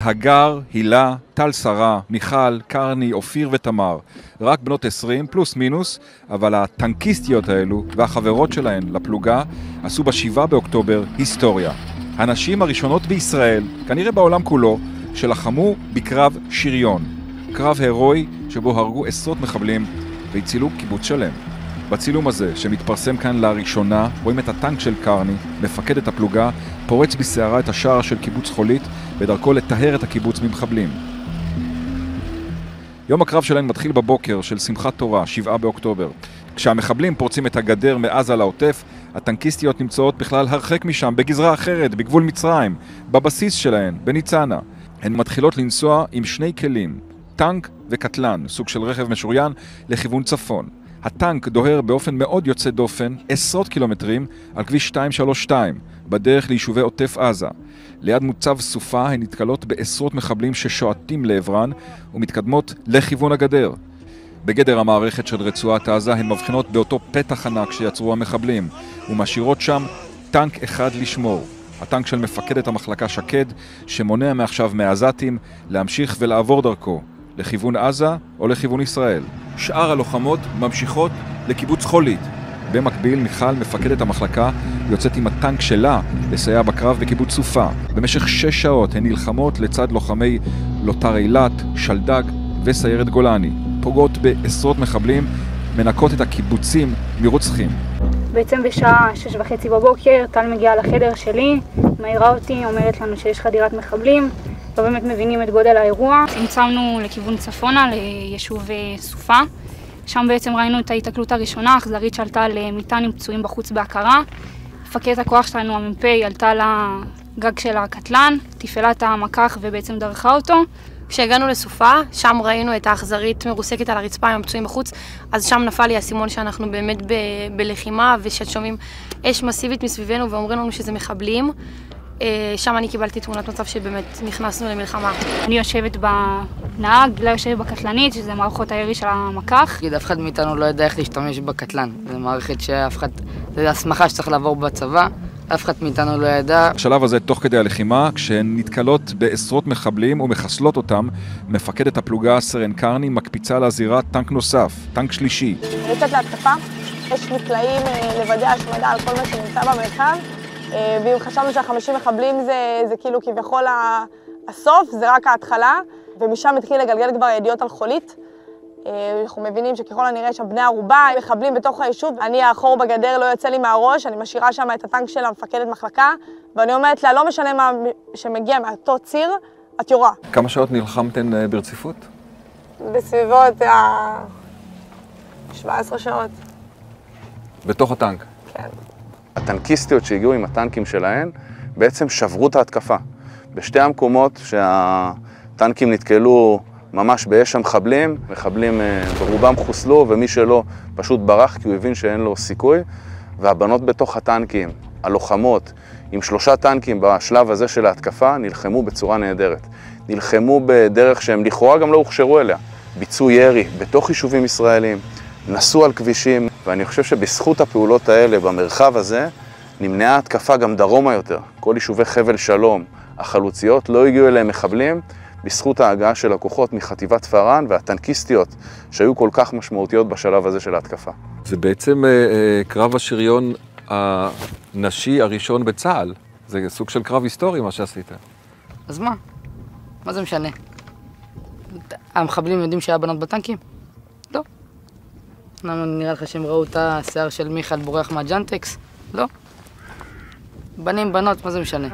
הגר, הילה, טל שרה, מיכל, קרני, אופיר ותמר. רק בנות 20 פלוס מינוס, אבל הטנקיסטיות האלו והחברות שלהן לפלוגה עשו ב7 באוקטובר היסטוריה. הנשים הראשונות בישראל, כנראה בעולם כולו, שלחמו בקרב שריון. קרב הרואי שבו הרגו עשרות מחבלים והצילו קיבוץ שלם. בצילום הזה, שמתפרסם כאן לראשונה, רואים את הטנק של קרני, מפקד את הפלוגה, פורץ בסערה את השער של קיבוץ חולית, בדרכו לטהר את הקיבוץ ממחבלים. יום הקרב שלהם מתחיל בבוקר של שמחת תורה, 7 באוקטובר. כשהמחבלים פורצים את הגדר מעזה לעוטף, הטנקיסטיות נמצאות בכלל הרחק משם, בגזרה אחרת, בגבול מצרים, בבסיס שלהן, בניצנה. הן מתחילות לנסוע עם שני כלים, טנק וקטלן, סוג של רכב משוריין, לכיוון צפון. הטנק דוהר באופן מאוד יוצא דופן עשרות קילומטרים על כביש 232 בדרך ליישובי עוטף עזה. ליד מוצב סופה הן נתקלות בעשרות מחבלים ששועטים לעברן ומתקדמות לכיוון הגדר. בגדר המערכת של רצועת עזה הן מבחינות באותו פתח ענק שיצרו המחבלים ומשאירות שם טנק אחד לשמור. הטנק של מפקדת המחלקה שקד שמונע מעכשיו מהעזתים להמשיך ולעבור דרכו לכיוון עזה או לכיוון ישראל. שאר הלוחמות ממשיכות לקיבוץ חולית. במקביל מיכל, מפקדת המחלקה, יוצאת עם הטנק שלה לסייע בקרב בקיבוץ סופה. במשך 6 שעות הן נלחמות לצד לוחמי לוטר אילת, שלדג וסיירת גולני. פוגעות בעשרות מחבלים, מנקות את הקיבוצים מרוצחים. בעצם בשעה 6:30 בבוקר טל מגיעה לחדר שלי, מעירה אותי, אומרת לנו שיש חדירת מחבלים. לא באמת מבינים את גודל האירוע. צמצמנו לכיוון צפונה, ליישוב סופה. שם בעצם ראינו את ההתקלות הראשונה, האכזרית שעלתה על מטען עם פצועים בחוץ בהכרה. מפקדת הכוח שלנו, המ"פ, עלתה לגג של הקטלן, תפעלה את המקח ובעצם דרכה אותו. כשהגענו לסופה, שם ראינו את האכזרית מרוסקת על הרצפה עם הפצועים בחוץ, אז שם נפל לי הסימון שאנחנו באמת בלחימה, וששומעים אש מסיבית מסביבנו ואומרים לנו שזה מחבלים. שם אני קיבלתי תמונת מצב שבאמת נכנסנו למלחמה. אני יושבת בנהג, לא יושבת בקטלנית, שזה מערכות הירי של המקח. אף אחד מאיתנו לא יודע איך להשתמש בקטלן. זו מערכת שאף אחד, זו הסמכה שצריך לעבור בצבא, אף אחד מאיתנו לא ידע. בשלב הזה, תוך כדי הלחימה, כשהן נתקלות בעשרות מחבלים ומחסלות אותם, מפקדת הפלוגה סרן קרני מקפיצה לזירה טנק נוסף, טנק שלישי. יוצאת להתקפה, יש מקלעים לוודא השמדה על כל מה שנמצא במרחב. ואם חשבנו שה50 מחבלים זה כאילו כביכול הסוף, זה רק ההתחלה, ומשם התחיל לגלגל כבר ידיעות על חולית. אנחנו מבינים שככל הנראה שם בני ערובה, מחבלים בתוך היישוב. אני האחור בגדר לא יוצא לי מהראש, אני משאירה שם את הטנק של המפקדת מחלקה, ואני אומרת לה, לא משנה מה שמגיע מאותו ציר, את יורה. כמה שעות נלחמתן ברציפות? בסביבות 17 שעות. בתוך הטנק? כן. הטנקיסטיות שהגיעו עם הטנקים שלהן בעצם שברו את ההתקפה. בשתי המקומות שהטנקים נתקלו ממש באש המחבלים, מחבלים ברובם חוסלו ומי שלא פשוט ברח כי הוא הבין שאין לו סיכוי, והבנות בתוך הטנקים, הלוחמות, עם 3 טנקים בשלב הזה של ההתקפה נלחמו בצורה נהדרת. נלחמו בדרך שהם לכאורה גם לא הוכשרו אליה. ביצעו ירי בתוך יישובים ישראלים, נסעו על כבישים, ואני חושב שבזכות הפעולות האלה במרחב הזה נמנעה התקפה גם דרומה יותר. כל יישובי חבל שלום, החלוציות, לא הגיעו אליהם מחבלים בזכות ההגעה של הכוחות מחטיבת פארן והטנקיסטיות שהיו כל כך משמעותיות בשלב הזה של ההתקפה. זה בעצם קרב השריון הנשי הראשון בצה"ל. זה סוג של קרב היסטורי מה שעשית. אז מה? מה זה משנה? המחבלים יודעים שהיה בנות בטנקים? לא. נראה לך שהם ראו את השיער של מיכל בורח מהג'אנטקס? לא. בנים, בנות, מה זה משנה?